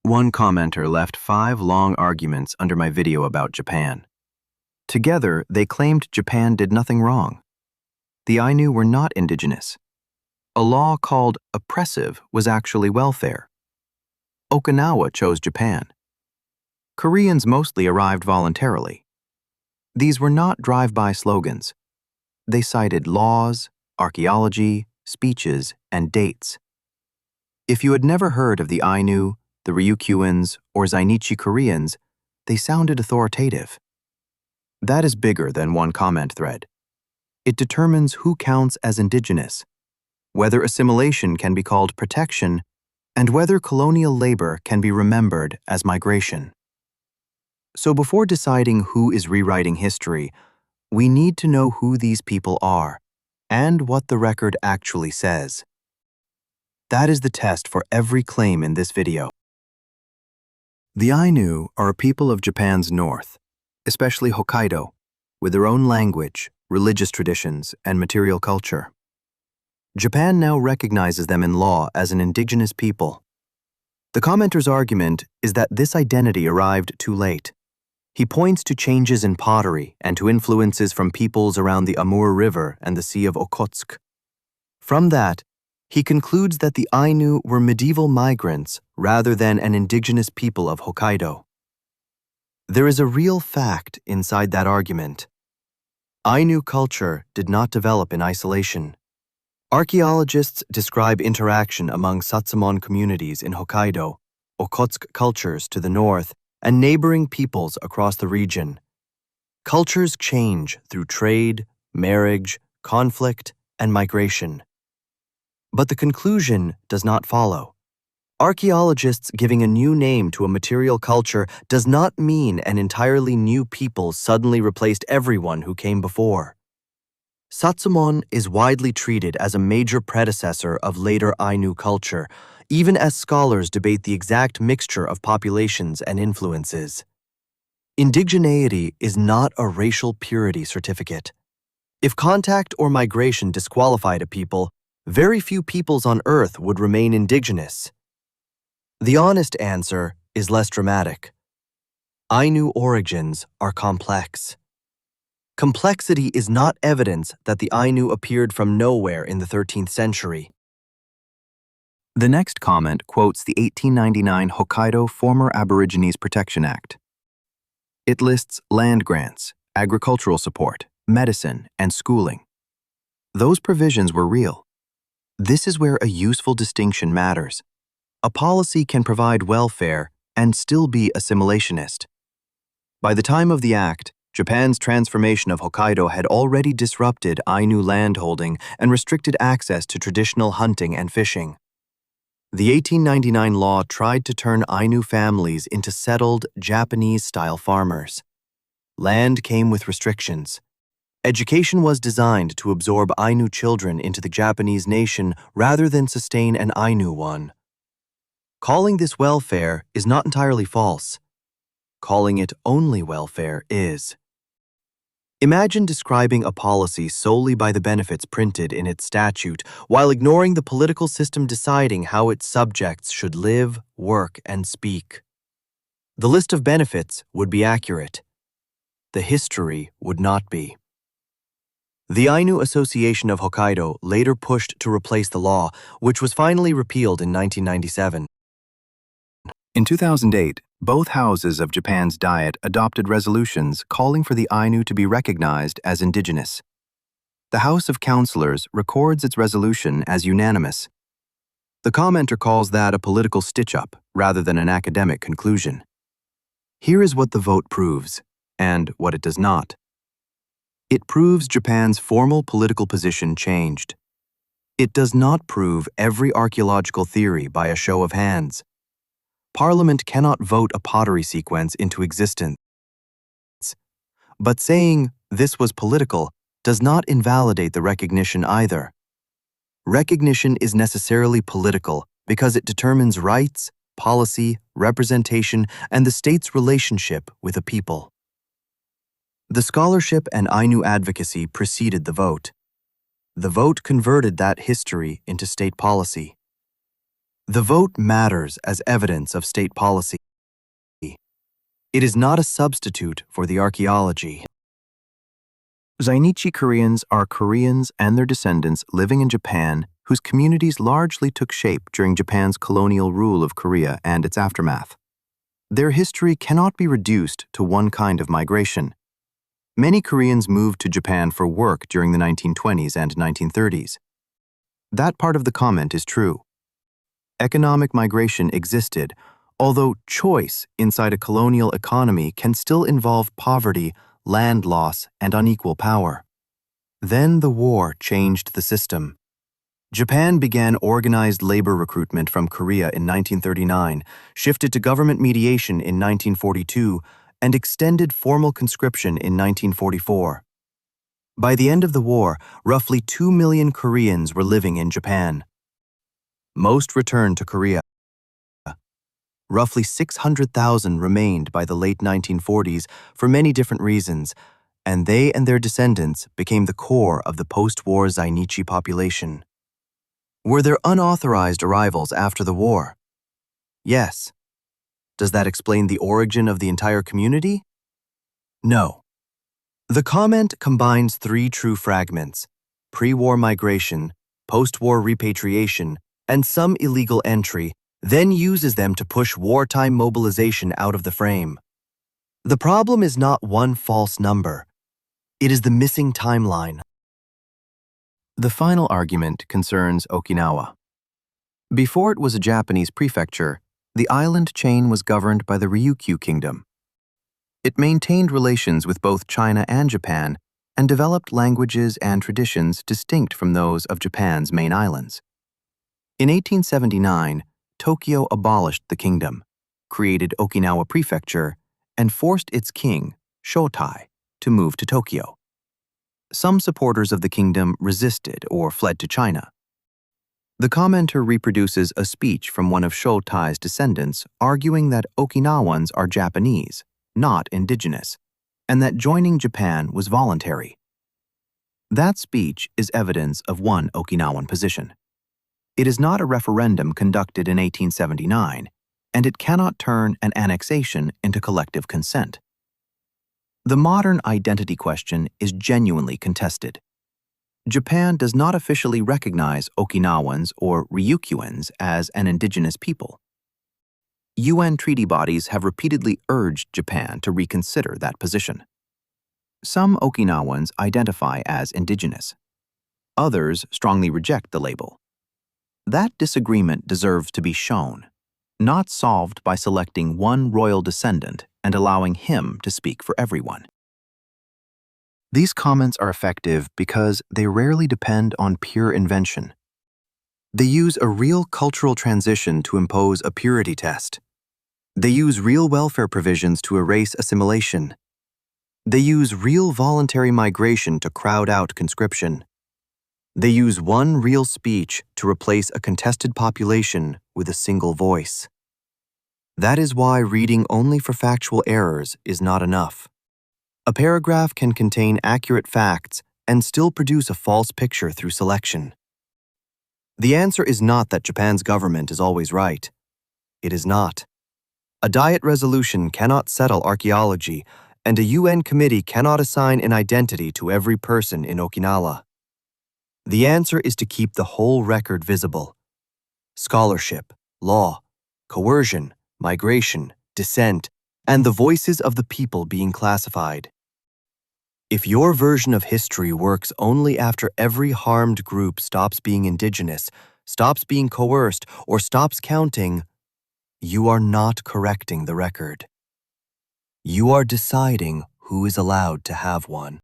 One commenter left 5 long arguments under my video about Japan. Together, they claimed Japan did nothing wrong. The Ainu were not indigenous. A law called oppressive was actually welfare. Okinawa chose Japan. Koreans mostly arrived voluntarily. These were not drive-by slogans. They cited laws, archaeology, speeches, and dates. If you had never heard of the Ainu, the Ryukyuans, or Zainichi Koreans, they sounded authoritative. That is bigger than one comment thread. It determines who counts as indigenous, whether assimilation can be called protection, and whether colonial labor can be remembered as migration. So before deciding who is rewriting history, we need to know who these people are and what the record actually says. That is the test for every claim in this video. The Ainu are a people of Japan's north, especially Hokkaido, with their own language, religious traditions, and material culture. Japan now recognizes them in law as an indigenous people. The commenter's argument is that this identity arrived too late. He points to changes in pottery and to influences from peoples around the Amur River and the Sea of Okhotsk. From that, he concludes that the Ainu were medieval migrants rather than an indigenous people of Hokkaido. There is a real fact inside that argument. Ainu culture did not develop in isolation. Archaeologists describe interaction among Satsumon communities in Hokkaido, Okhotsk cultures to the north, and neighboring peoples across the region. Cultures change through trade, marriage, conflict, and migration. But the conclusion does not follow. Archaeologists giving a new name to a material culture does not mean an entirely new people suddenly replaced everyone who came before. Satsumon is widely treated as a major predecessor of later Ainu culture, even as scholars debate the exact mixture of populations and influences. Indigeneity is not a racial purity certificate. If contact or migration disqualified a people, very few peoples on Earth would remain indigenous. The honest answer is less dramatic. Ainu origins are complex. Complexity is not evidence that the Ainu appeared from nowhere in the 13th century. The next comment quotes the 1899 Hokkaido Former Aborigines Protection Act. It lists land grants, agricultural support, medicine, and schooling. Those provisions were real. This is where a useful distinction matters. A policy can provide welfare and still be assimilationist. By the time of the act, Japan's transformation of Hokkaido had already disrupted Ainu landholding and restricted access to traditional hunting and fishing. The 1899 law tried to turn Ainu families into settled, Japanese-style farmers. Land came with restrictions. Education was designed to absorb Ainu children into the Japanese nation rather than sustain an Ainu one. Calling this welfare is not entirely false. Calling it only welfare is. Imagine describing a policy solely by the benefits printed in its statute while ignoring the political system deciding how its subjects should live, work, and speak. The list of benefits would be accurate. The history would not be. The Ainu Association of Hokkaido later pushed to replace the law, which was finally repealed in 1997. In 2008, both houses of Japan's Diet adopted resolutions calling for the Ainu to be recognized as indigenous. The House of Councilors records its resolution as unanimous. The commenter calls that a political stitch-up rather than an academic conclusion. Here is what the vote proves, and what it does not. It proves Japan's formal political position changed. It does not prove every archaeological theory by a show of hands. Parliament cannot vote a pottery sequence into existence. But saying this was political does not invalidate the recognition either. Recognition is necessarily political because it determines rights, policy, representation, and the state's relationship with a people. The scholarship and Ainu advocacy preceded the vote. The vote converted that history into state policy. The vote matters as evidence of state policy. It is not a substitute for the archaeology. Zainichi Koreans are Koreans and their descendants living in Japan whose communities largely took shape during Japan's colonial rule of Korea and its aftermath. Their history cannot be reduced to one kind of migration. Many Koreans moved to Japan for work during the 1920s and 1930s. That part of the comment is true. Economic migration existed, although choice inside a colonial economy can still involve poverty, land loss, and unequal power. Then the war changed the system. Japan began organized labor recruitment from Korea in 1939, shifted to government mediation in 1942, and extended formal conscription in 1944. By the end of the war, roughly 2 million Koreans were living in Japan. Most returned to Korea. Roughly 600,000 remained by the late 1940s for many different reasons, and they and their descendants became the core of the post-war Zainichi population. Were there unauthorized arrivals after the war? Yes. Does that explain the origin of the entire community? No. The comment combines three true fragments: pre-war migration, post-war repatriation, and some illegal entry, then uses them to push wartime mobilization out of the frame. The problem is not one false number. It is the missing timeline. The final argument concerns Okinawa. Before it was a Japanese prefecture, the island chain was governed by the Ryukyu Kingdom. It maintained relations with both China and Japan and developed languages and traditions distinct from those of Japan's main islands. In 1879, Tokyo abolished the kingdom, created Okinawa Prefecture, and forced its king, Shotai, to move to Tokyo. Some supporters of the kingdom resisted or fled to China. The commenter reproduces a speech from one of Shotai's descendants arguing that Okinawans are Japanese, not indigenous, and that joining Japan was voluntary. That speech is evidence of one Okinawan position. It is not a referendum conducted in 1879, and it cannot turn an annexation into collective consent. The modern identity question is genuinely contested. Japan does not officially recognize Okinawans or Ryukyuans as an indigenous people. UN treaty bodies have repeatedly urged Japan to reconsider that position. Some Okinawans identify as indigenous. Others strongly reject the label. That disagreement deserves to be shown, not solved by selecting one royal descendant and allowing him to speak for everyone. These comments are effective because they rarely depend on pure invention. They use a real cultural transition to impose a purity test. They use real welfare provisions to erase assimilation. They use real voluntary migration to crowd out conscription. They use one real speech to replace a contested population with a single voice. That is why reading only for factual errors is not enough. A paragraph can contain accurate facts and still produce a false picture through selection. The answer is not that Japan's government is always right. It is not. A Diet resolution cannot settle archaeology, and a UN committee cannot assign an identity to every person in Okinawa. The answer is to keep the whole record visible. Scholarship, law, coercion, migration, dissent, and the voices of the people being classified. If your version of history works only after every harmed group stops being indigenous, stops being coerced, or stops counting, you are not correcting the record. You are deciding who is allowed to have one.